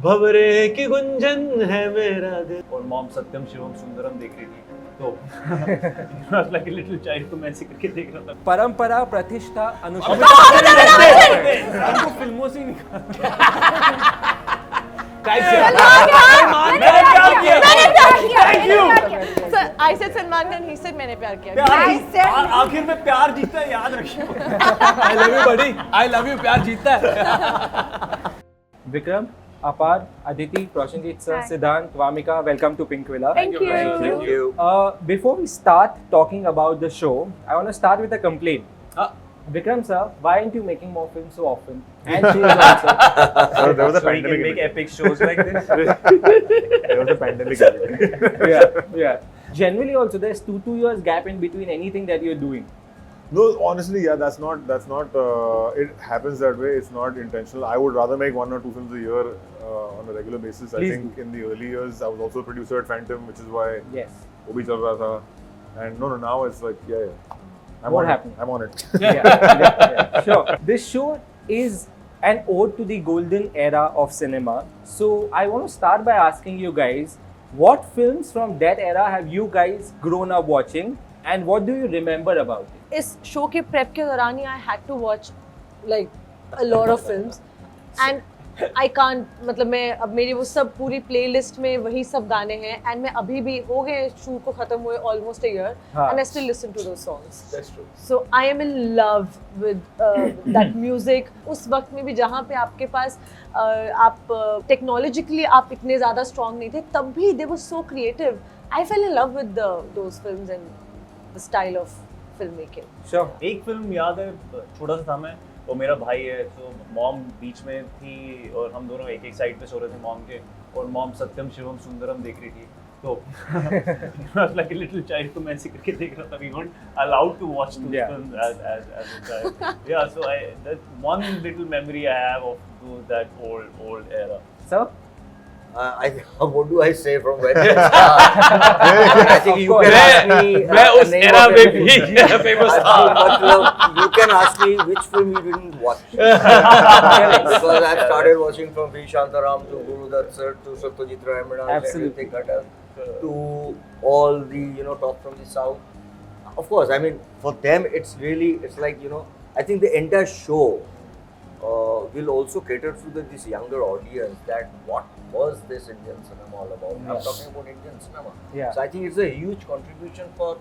भवरे की गुंजन है मेरा दिल। और मॉम सत्यम शिवम सुंदरम देख रही थी तो लाइक अ लिटिल चाइल्ड, तो मैं ऐसे करके देख रहा था। परंपरा प्रतिष्ठा अनुशासन हमको फिल्मों से निकाल So I said Salman Khan, he said मैंने प्यार किया। आखिर में प्यार जीतता है, याद रखिए। I love you buddy, I love you, प्यार जीतता है। Vikram, Apar, Aditi, Prosenjit sir, Sidhant, Wamiqa, welcome to Pinkvilla. Thank you. Thank you. Before we start talking about the show, I want to start with a complaint. Vikram sir, why aren't you making more films so often? And she is also. There was a so pandemic. We can make epic shows like this. There was a pandemic. Yeah. Generally, also there's two years gap in between anything that you're doing. No, honestly, yeah, that's not. It happens that way. It's not intentional. I would rather make 1 or 2 films a year on a regular basis. Please I think in the early years, I was also a producer at Phantom, which is why Yes. Obi chal raha tha. And no, now it's like, yeah. What happened? I'm on it. Yeah. Sure. This show is an ode to the golden era of cinema. So I want to start by asking you guys, what films from that era have you guys grown up watching, and what do you remember about it? इस show के prep के दौरान ही I had to watch like a lot of films and I can't, मतलब मैं अब मेरी वो सब पूरी प्लेलिस्ट में वही सब गाने हैं and मैं अभी भी हो गए शूट को खत्म हुए almost a year and I still listen to those songs. That's true. So I am in love with that music. उस वक्त में भी जहाँ पे आपके पास आप टेक्नोलॉजिकली आप इतने ज़्यादा स्ट्रॉन्ग नहीं थे, तब भी they were so creative. I fell in love with those films and the style of filmmaking. Sure. एक फिल्म याद है, छोटा सा था मैं, वो मेरा भाई है, तो मॉम बीच में थी और हम दोनों एक साइड पे सो रहे थे मॉम के, और मॉम सत्यम शिवम सुंदरम देख रही थी तो लाइक अ लिटिल चाइल्ड, तो मैं ऐसे करके देख रहा था। We weren't allowed to watch those films as a child. Yeah, so that's one little memory I have of that old era. So what do I say from where to start? I think you can ask me. मैं उस era में भी famous था। मतलब you can ask me which film you didn't watch. Because I've started watching from V. Shantaram to Guru Dutt Sir to Satyajit Ray Absolutely. to all the top from the south. Of course, I mean for them it's like I think the entire show will also cater to this younger audience, that what was this Indian cinema all about. I'm talking about Indian cinema. Yeah. So I think it's a huge contribution for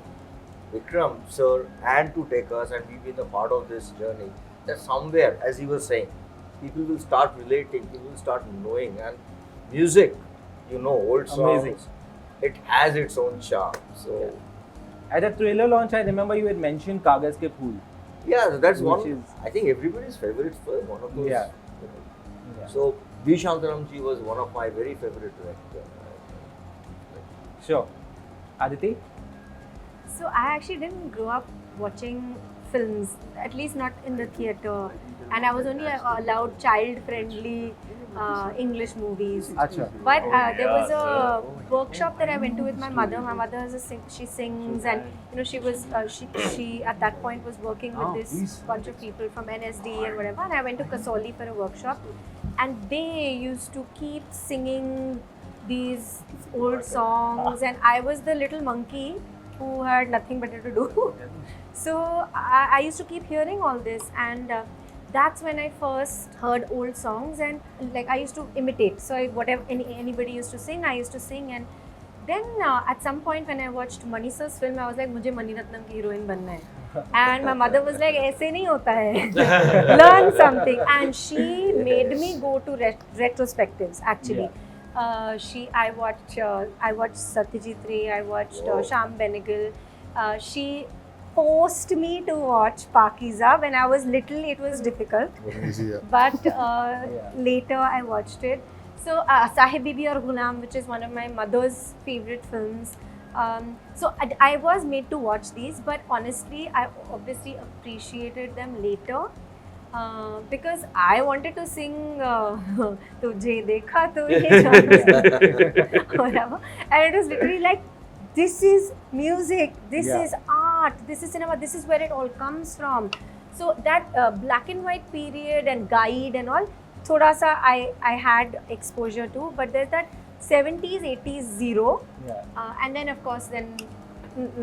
Vikram sir and to take us, and we've been a part of this journey, that somewhere, as he was saying, people will start relating, people will start knowing, and music, old songs, Amazing. It has its own charm. So at the trailer launch, I remember you had mentioned Kagaz Ke Phool. yeah, that's Which one. is- I think everybody's favorite film. One of those. Yeah. Yeah. So V. Shantaram ji was one of my very favorite directors. Sure. Aditi? So I actually didn't grow up watching films, at least not in the theatre, and I was only allowed child-friendly English movies. Acha. But there was a workshop that I went to with my mother. My mother is she sings, and she was she at that point was working with this bunch of people from NSD and whatever. And I went to Kasoli for a workshop, and they used to keep singing these old songs, and I was the little monkey who had nothing better to do. So I used to keep hearing all this, and that's when I first heard old songs, and like I used to imitate. So whatever anybody used to sing, I used to sing. And then at some point when I watched Mani sir's film, I was like, मुझे मणि रत्नम की heroine बनना है. And my mother was like, ऐसे नहीं होता है. Learn something. And she made me go to retrospectives actually. I watched Satyajit Ray, I watched Shyam Benegal. She forced me to watch Pakiza. When I was little, it was difficult. Wasn't easy, yeah. But later I watched it. So Sahib Bibi Aur Ghulam, which is one of my mother's favorite films. So I was made to watch these, but honestly, I obviously appreciated them later. Because I wanted to sing Tujhe Dekha To Ye Jaan whatever, and it was literally like, this is music, this is art, this is cinema, this is where it all comes from. So that black and white period and guide and all thoda sa I had exposure to, but there's that 70s, 80s zero, and then of course then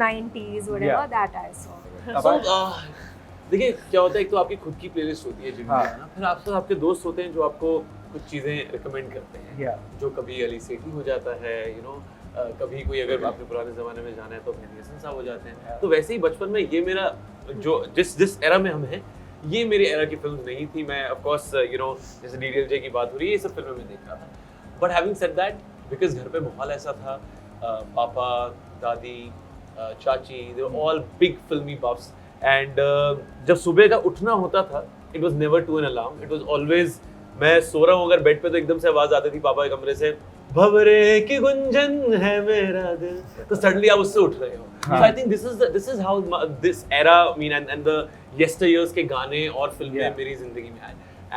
90s whatever that I saw. Apar? देखिए क्या होता है, एक तो आपकी खुद की playlist होती है जिनमें ना, फिर आपके दोस्त होते हैं जो आपको कुछ चीज़ें रिकमेंड करते हैं, जो कभी अली सेठी हो जाता है, कभी कोई अगर आपने पुराने ज़माने में जाना है तो मेहदी हसन साहब हो जाते हैं। तो वैसे ही बचपन में ये मेरा जो जिस एरा में हम हैं, ये मेरी एरा की फिल्म नहीं थी। मैं ऑफ कोर्स जैसे DDLJ की बात हो रही है, ये सब फिल्में मैं देख रहा था। But having said that, because घर पे माहौल ऐसा था, पापा, दादी, चाची, दे वर ऑल बिग फिल्मी बफ्स, एंड जब सुबह का उठना होता था, it was never to an alarm, it was always, मैं सो रहा हूँ अगर बेड पे तो एकदम से आवाज आती थी पापा के कमरे से, भंवरे की गुंजन है मेरा दिल, तो सडनली आप उससे उठ रहे हो। So I think this is how this era, I mean, and the yesteryears के गाने और फिल्में मेरी जिंदगी में आए,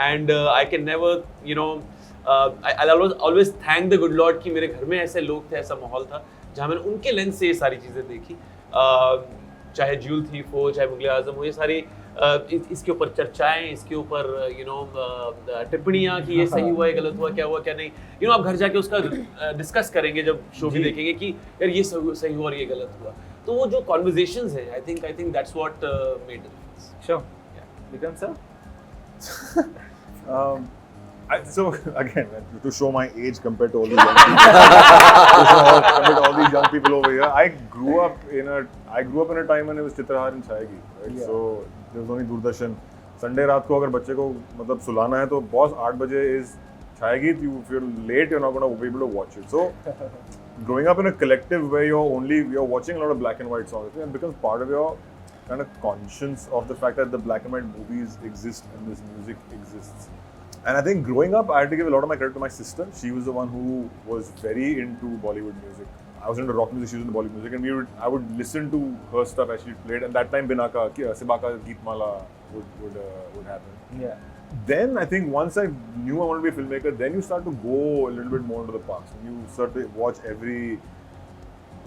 and I can never, I'll always thank the good Lord कि मेरे घर में ऐसे लोग थे, ऐसा माहौल था जहाँ मैंने उनके लेंस से ये सारी चीजें देखी, चाहे ज्यूल थीफ हो, चाहे मुगल आजम हो, ये सारी इसके ऊपर चर्चाएं, इसके ऊपर टिप्पणियाँ कि ये सही हुआ, ये गलत हुआ, क्या हुआ क्या नहीं, आप घर जाके उसका डिस्कस करेंगे जब शो भी देखेंगे कि यार ये सही हुआ और ये गलत हुआ। तो वो जो कॉन्वर्सेशंस हैं, I think that's what made the difference. Sure. Vikram sir? So again, to show my age compared to all these young people, compared to all these young people over here, I grew up in a time when it was Chitrahar and Chayagi, right? So there was only Doordarshan. Sunday रात को अगर बच्चे को मतलब सुलाना है तो boss 8 बजे is Chayagi. If you're late, you're not going to be able to watch it. So growing up in a collective where you're watching a lot of black and white songs, it becomes part of your kind of conscience of the fact that the black and white movies exist and this music exists. And I think growing up, I had to give a lot of my credit to my sister. She was the one who was very into Bollywood music. I was into rock music, she was into Bollywood music, and I would listen to her stuff as she played. And that time, Binaka, Sibaka, Geetmala would happen. Yeah. Then I think once I knew I wanted to be a filmmaker, then you start to go a little bit more into the past. You start to watch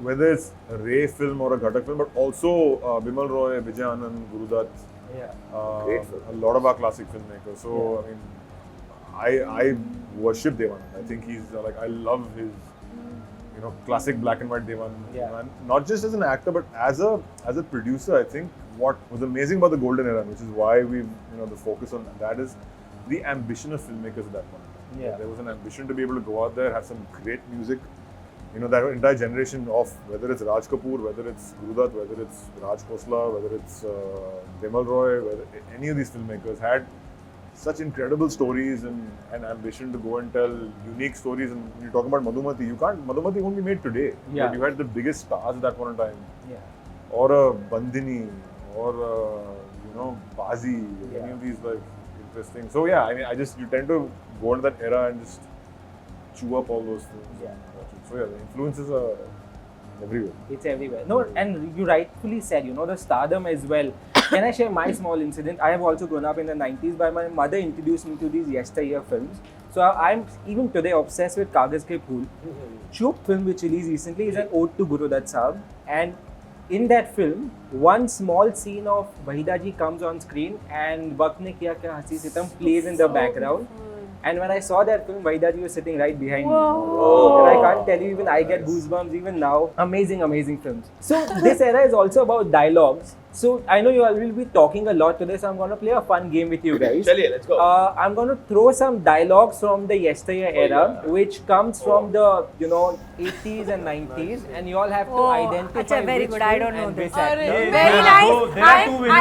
whether it's a Ray film or a Ghatak film, but also Bimal Roy, Vijay Anand, Gurudutt. Yeah. Great film. A lot of our classic filmmakers. So I mean, I worship Devanand. I think he's I love his classic black and white Devanand. Yeah. Not just as an actor, but as a producer. I think what was amazing about the golden era, which is why we've the focus on that, is the ambition of filmmakers at that point. Yeah. There was an ambition to be able to go out there, have some great music. That entire generation of whether it's Raj Kapoor, whether it's Gurudutt, whether it's Raj Khosla, whether it's Bimal Roy, whether any of these filmmakers had such incredible stories and ambition to go and tell unique stories. And when you talk about Madhumati, Madhumati won't be made today. Yeah. But you had the biggest stars at that point in time. Yeah. Or a Bandhini, or Bazi, any of these interesting. So yeah, I mean, you tend to go into that era and just chew up all those films. Yeah. And watch it. So yeah, the influences are everywhere. It's everywhere. No, and you rightfully said, the stardom as well. Can I share my small incident? I have also grown up in the 90s, but my mother introduced me to these yesteryear films. So I'm even today obsessed with Kagaz Ke Phool. Chup film which released recently is an ode to Gurudutt Sahab, and in that film, one small scene of Wahida ji comes on screen and Waqt Ne Kiya Kya Hansi Sitam plays in the background. And when I saw that film, Wahida ji was sitting right behind me. And I can't tell you, even I get goosebumps even now. Amazing, amazing films. So this era is also about dialogues. So I know you all will be talking a lot today, so I'm going to play a fun game with you guys. Chaliye, let's go. I'm going to throw some dialogues from the yesteryear era, which comes from the 80s and 90s, and you all have to identify Achha, very which good. I film don't know and this. which actor. Very nice. There are two winners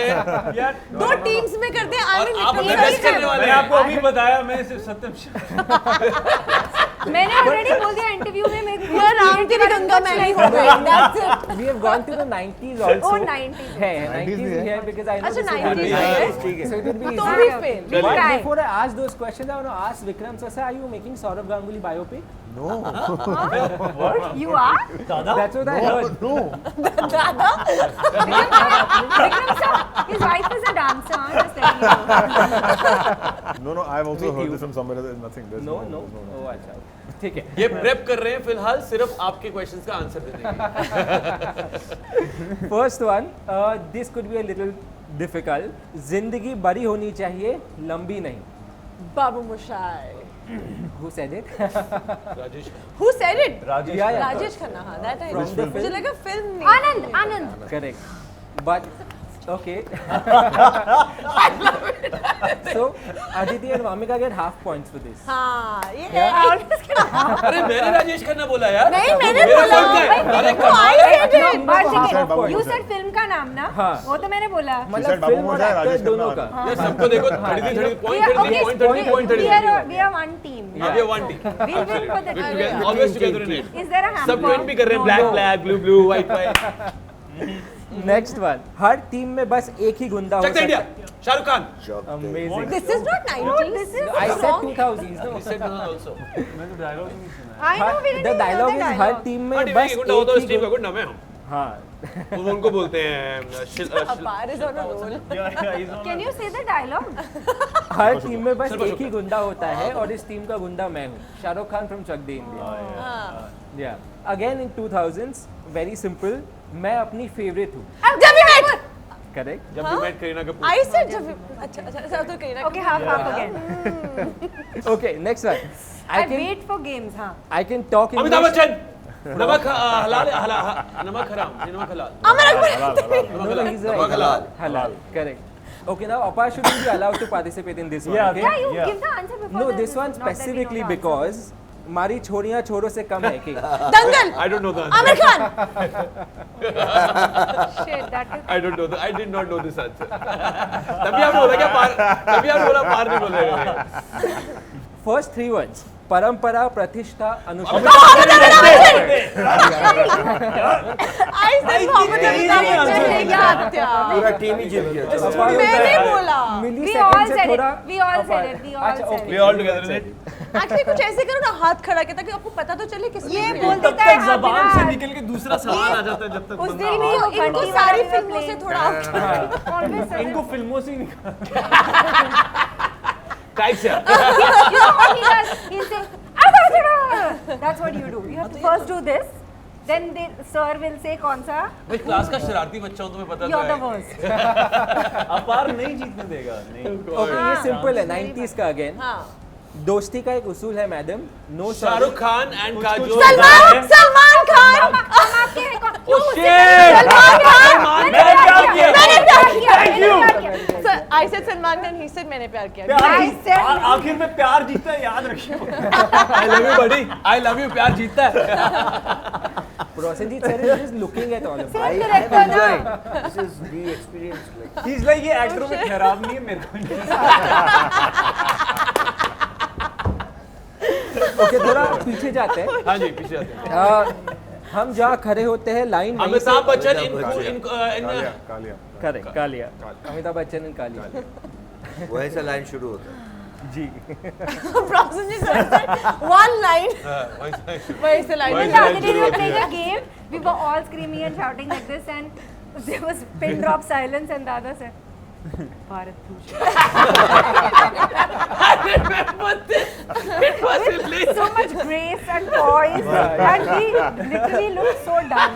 there. दो teams में करते हैं आई आप अपने best करने वाले मैंने हैं। आपको अभी बताया, मैं सिर्फ सत्यम मैंने ऑलरेडी बोल दिया इंटरव्यू में मैं यार राम तेरी गंगा मैं नहीं हो गई that's it We have gone to the 90s also. Oh, 90s. Yeah, 90s is here because I know अच्छा, this will be 90s easy. So it will be तो easy. भी fail We'll But try. before I ask those questions, I want to ask Vikram sir, are you making Sourav Ganguly biopic? No. You are? That's what I heard. No. Vikram sir, his wife is a dancer. I'm just telling you. No, I've also With heard you. this from somewhere. There's nothing. There's No. Oh, अच्छा. ठीक है. ये prep कर रहे हैं फिलहाल, सिर्फ आपके क्वेश्चंस का आंसर देने के लिए। First one, this could be a little difficult. जिंदगी बड़ी होनी चाहिए, लंबी नहीं। बाबू मोशाय। Who said it? Rajesh Who said it? Rajesh Yeah, yeah. Rajesh Khanna, हाँ, that I From know. the film? मुझे लगा फिल्म नहीं। Anand. Correct. But okay. So Aditi and Wamiqa get half points for this. हाँ, ये अरे मैंने राजेश खन्ना बोला यार। नहीं, मैंने मेरा बोला। फर्क है। अरे तो I said it. You said film का नाम ना? हाँ। वो तो मैंने बोला। मतलब बाबू फिल्म और मोशाय, एक्टर राजेश दोनों खन्ना। का। यार सबको देखो 30 point 30 We are one team. we are one team. We'll win for the We're team. always together in it. Is there a सब hamper? join भी कर रहे हैं, black blue white next one, हर टीम में बस एक ही गुंडा हो चक दे इंडिया सकता है। Shahrukh Khan. Amazing. This is not 90s. This is I a said song. 2000s. No. He said no also. मैं तो डायलॉग ही नहीं सुना। I know we didn't The even know dialogue the is her dialogue. Team हाँ, में बस बस गुंडा हो तो एक इस ही टीम का गुंडा मैं हूँ। हाँ। वो उनको बोलते हैं Apar is on a roll. Can you say the dialogue? Her team में बस एक ही गुंडा होता है और इस टीम का गुंडा मैं हूँ। शाहरुख खान फ्रॉम चक दे इंडिया। हाँ। या again in 2000s, very simple, मैं अपनी फेवरेट हूँ। जब भी मैं करेक्ट। जब भी मैं करीना कपूर। I said जब भी अच्छा तो कहीं ना Okay, half again. Okay next one, I wait for games, हाँ. I can talk Amitabh English. Bachchan. नमक हलाल नमक हराम नमक हलाल। Amar Akbar No, no, he's right. नमक हलाल। Halal. Correct. Okay, now Apar shouldn't be allowed to participate in this one. Yeah, Okay? Yeah, you Yeah. give the answer before No, the- this one not that we know specifically the answer. because हमारी छोरियां छोरों से कम है कि दंगल I don't know the Aamir answer. Khan Shit, that is. I don't know. I did not know this answer. तभी आपने बोला क्या पार? तभी आपने बोला पार नहीं बोल रहे। फर्स्ट थ्री वर्ड्स, परंपरा, प्रतिष्ठा, अनुशासन। I said मोहम्मद अमिताभ बच्चन है क्या क्या पूरा टीम ही जीत गया। Apar मैंने होता है, बोला मिली We सेकंड all से said it. थोड़ा We all said Apar- it. We all अच्छा, said okay. We all together in it. Actually कुछ ऐसे करो ना, हाथ खड़ा के ताकि आपको पता तो चले किसने ये किया है। बोल देता है जबान से हाँ, निकल के दूसरा सवाल आ जाता है जब तक उस बंदा दिन ही वो इनको घंटी सारी वाले फिल्मों से plane- थोड़ा Always said इनको it. फिल्मों से ही निकाल। काइट से। You know what he does? He'll say, "Abhajana!" That's what you do. You have to first do this, then the sir will say कौन सा? मैं क्लास का शरारती बच्चा हूँ, तुम्हें पता तो You're the है। worst. अपार नहीं जीतने देगा नहीं। ओके, ये सिंपल है, 90s का अगेन। हाँ दोस्ती का एक उसूल है madam, no Shahrukh Khan and Kajol. Salman Khan Hum Aapke हैं कौन? Oh shit! मैंने प्यार किया. मैंने प्यार किया. Thank you. Sir, I said Salman Khan, he said मैंने प्यार किया. I said- आखिर में प्यार जीतता है, याद रखिए। I love you buddy. I love you. प्यार जीतता है। Prosenjit sir is just looking at all of us. I am director ना. enjoying. This is the experience. Like, He's like ये एक्टरों में खराब नहीं है मेरे को नहीं। ओके, थोड़ा पीछे जाते हैं। हाँ जी, पीछे जाते हैं। हम जहाँ खड़े होते हैं लाइन वहीं से- अमिताभ बच्चन कालिया। Correct, Kaalia, Amitabh Bachchan and Kaalia. वहीं से लाइन शुरू होता है। जी। Prosenjit sir said one line. वही से line. When the other day we were playing a game, we were all screaming and shouting like this, and there was pin drop silence, and the other said, "Bharat Bhushan." I remember this. It was hilarious. So much grace and poise, and we literally looked so dumb.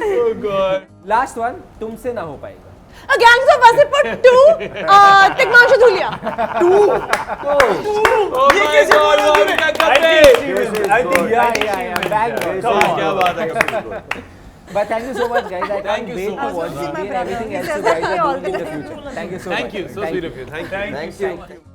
Oh god. Last one, तुमसे ना हो पाएगा। Gangs of Wasseypur 2. Tikmanshu Dhulia. Oh my god. Wamiqa Gabbi. I think Yeah, bang on. क्या बात है Gabbi. But thank you so much, guys. I Thank can't you wait so to much. watch See my Jubilee and brother. everything He else says you that guys all are the doing in the time. future. Thank you so much. Thank you. So sweet of you. Thank you. Thank you. Thank you.